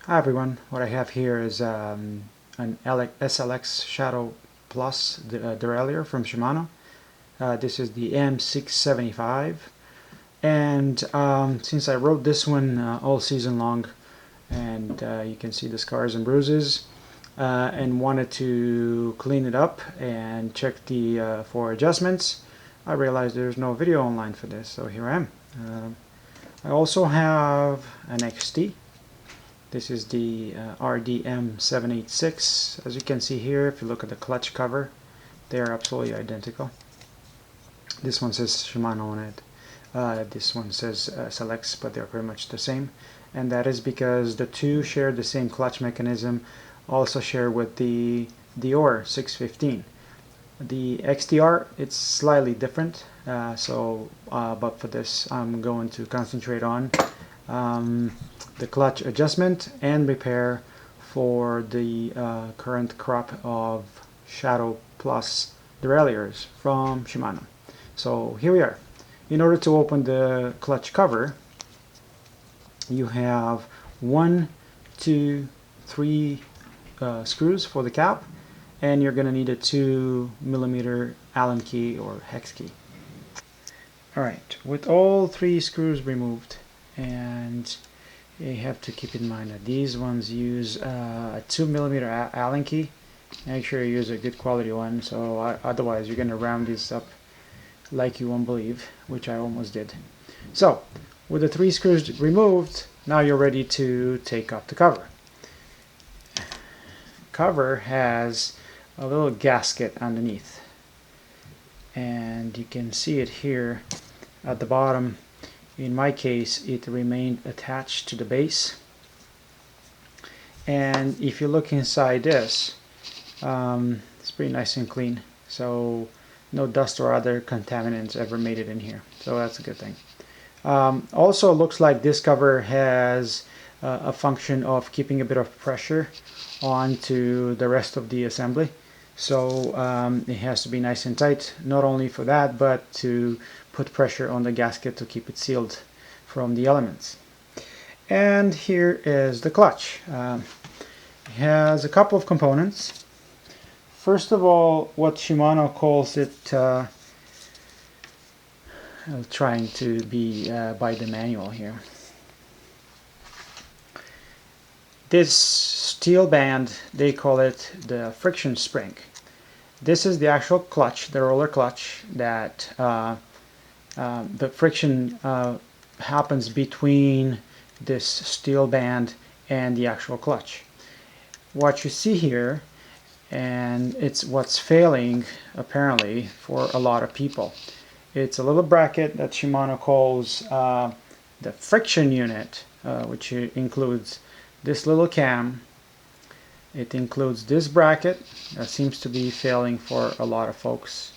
Hi everyone, what I have here is an SLX Shadow Plus derailleur from Shimano. This is the M675, and since I rode this one all season long, and you can see the scars and bruises, and wanted to clean it up and check the for adjustments, I realized there's no video online for this, so here I am. I also have an XT. This is the RD-M786. As you can see here, if you look at the clutch cover, they are absolutely identical. This one says Shimano on it. This one says SLX, but they're pretty much the same. And that is because the two share the same clutch mechanism, also share with the Deore 615. The XTR, it's slightly different, but for this I'm going to concentrate on the clutch adjustment and repair for the current crop of Shadow Plus derailleurs from Shimano. So here we are. In order to open the clutch cover, you have 1, 2, 3 screws for the cap, and you're going to need a 2mm Allen key or hex key. Alright, with all 3 screws removed, and you have to keep in mind that these ones use a 2mm Allen key. Make sure you use a good quality one, so otherwise you're going to round these up like you won't believe, which I almost did. So, with the 3 screws removed, now you're ready to take off the cover. Cover has a little gasket underneath, and you can see it here at the bottom. In my case, it remained attached to the base, and if you look inside this, it's pretty nice and clean, so no dust or other contaminants ever made it in here, so that's a good thing. Also, looks like this cover has a function of keeping a bit of pressure onto the rest of the assembly, so it has to be nice and tight, not only for that, but to put pressure on the gasket to keep it sealed from the elements. And here is the clutch. It has a couple of components. First of all, what Shimano calls it, trying to be by the manual here. This steel band, they call it the friction spring. This is the actual clutch, the roller clutch, that the friction happens between this steel band and the actual clutch. What you see here, and it's what's failing apparently for a lot of people, it's a little bracket that Shimano calls the friction unit, which includes this little cam. It includes this bracket that seems to be failing for a lot of folks.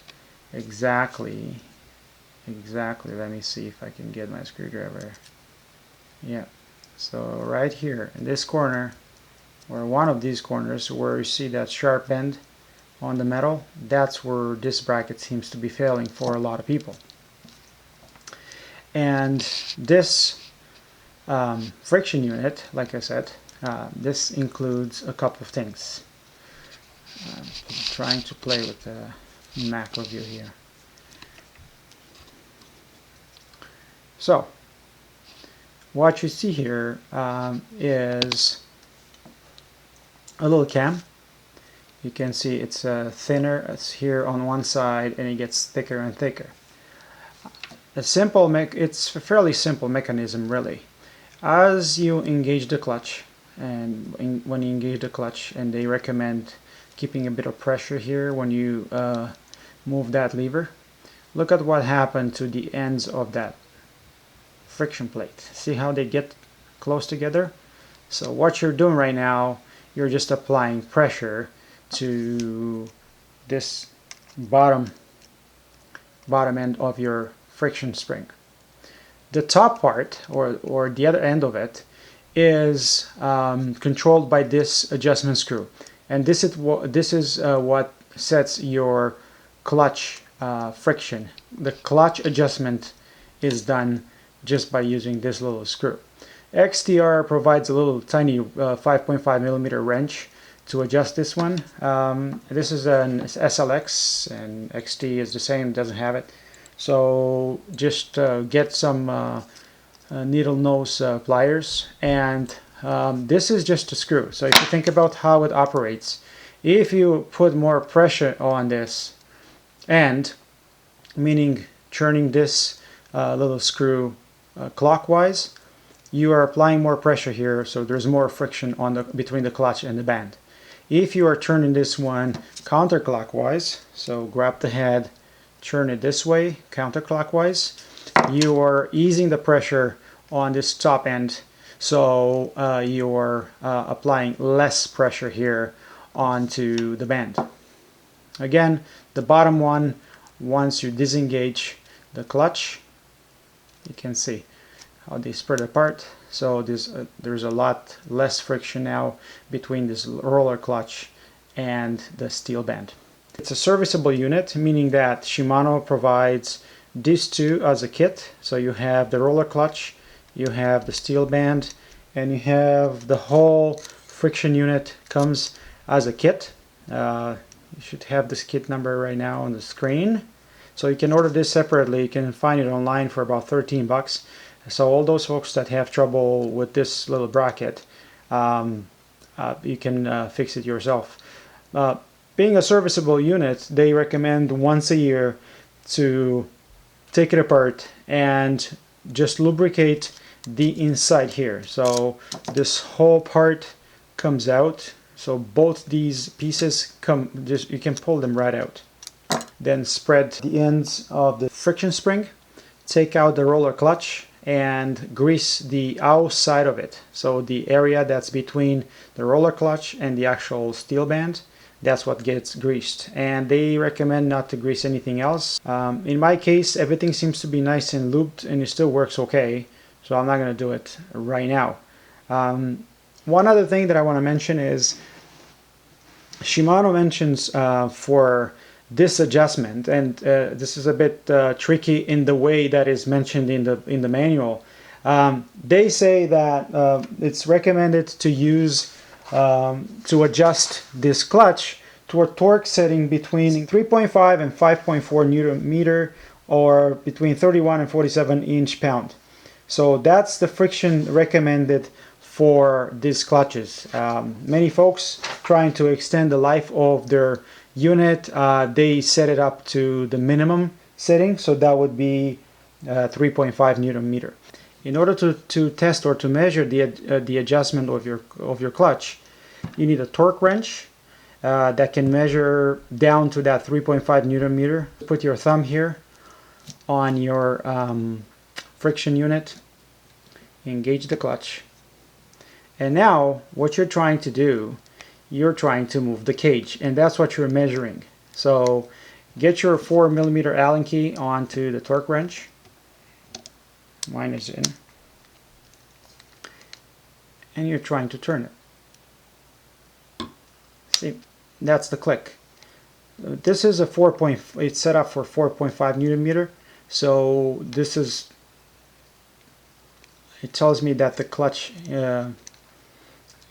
Exactly, let me see if I can get my screwdriver. Yeah, so right here in this corner, or one of these corners where you see that sharp bend on the metal, that's where this bracket seems to be failing for a lot of people. And this friction unit, like I said, this includes a couple of things. I'm trying to play with the macro view here. So, what you see here is a little cam. You can see it's thinner. It's here on one side, and it gets thicker and thicker. It's a fairly simple mechanism, really. As you engage the clutch, and when you engage the clutch, and they recommend keeping a bit of pressure here when you move that lever, look at what happened to the ends of that friction plate. See how they get close together? So what you're doing right now, you're just applying pressure to this bottom end of your friction spring. The top part, or the other end of it, is controlled by this adjustment screw, and this is what sets your clutch friction. The clutch adjustment is done just by using this little screw. XTR provides a little tiny 5.5 millimeter wrench to adjust this one. This is an SLX and XT is the same, doesn't have it. So just get some needle nose pliers, and this is just a screw. So if you think about how it operates, if you put more pressure on this end, meaning turning this little screw clockwise, you are applying more pressure here, so there's more friction on between the clutch and the band. If you are turning this one counterclockwise, so grab the head, turn it this way counterclockwise, you are easing the pressure on this top end, so you're applying less pressure here onto the band. Again, the bottom one, once you disengage the clutch, you can see how they spread apart. So there's a lot less friction now between this roller clutch and the steel band. It's a serviceable unit, meaning that Shimano provides these two as a kit. So you have the roller clutch, you have the steel band, and you have the whole friction unit comes as a kit. You should have this kit number right now on the screen. So you can order this separately. You can find it online for about 13 bucks. So all those folks that have trouble with this little bracket, you can fix it yourself. Being a serviceable unit, they recommend once a year to take it apart and just lubricate the inside here. So this whole part comes out. So both these pieces come, just you can pull them right out. Then spread the ends of the friction spring, take out the roller clutch, and grease the outside of it. So the area that's between the roller clutch and the actual steel band, that's what gets greased. And they recommend not to grease anything else. In my case, everything seems to be nice and lubed and it still works okay. So I'm not going to do it right now. One other thing that I want to mention is Shimano mentions for this adjustment, and this is a bit tricky in the way that is mentioned in the manual. They say that it's recommended to use to adjust this clutch to a torque setting between 3.5 and 5.4 Newton meter, or between 31 and 47 inch-pound. So that's the friction recommended for these clutches. Many folks trying to extend the life of their unit, they set it up to the minimum setting, so that would be 3.5 Newton meter. In order to test or to measure the adjustment of your clutch, you need a torque wrench that can measure down to that 3.5 Newton meter. Put your thumb here on your friction unit, engage the clutch, and now what you're trying to do, you're trying to move the cage, and that's what you're measuring. So get your 4 millimeter Allen key onto the torque wrench. Mine is in, and you're trying to turn it. See, that's the click. This is a it's set up for 4.5 Newton meter, so this is, it tells me that the clutch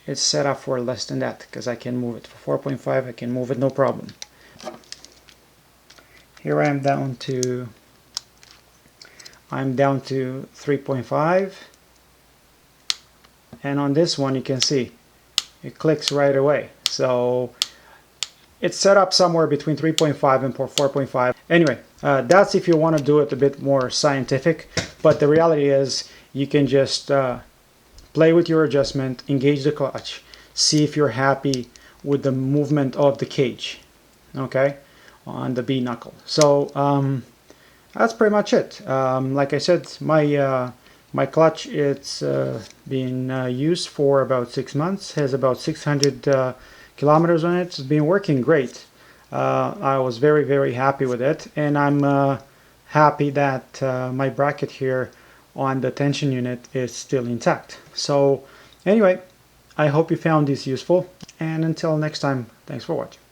it's set up for less than that, because I can move it for 4.5. I can move it no problem. Here I am down to 3.5, and on this one you can see it clicks right away. So it's set up somewhere between 3.5 and 4.5. Anyway, that's if you want to do it a bit more scientific, but the reality is you can just play with your adjustment, engage the clutch, see if you're happy with the movement of the cage, okay, on the B knuckle. So that's pretty much it. Like I said, my clutch, it's been used for about 6 months, has about 600 kilometers on it. It's been working great. I was very happy with it, and I'm happy that my bracket here on the tension unit is still intact. So anyway, I hope you found this useful, and until next time, thanks for watching.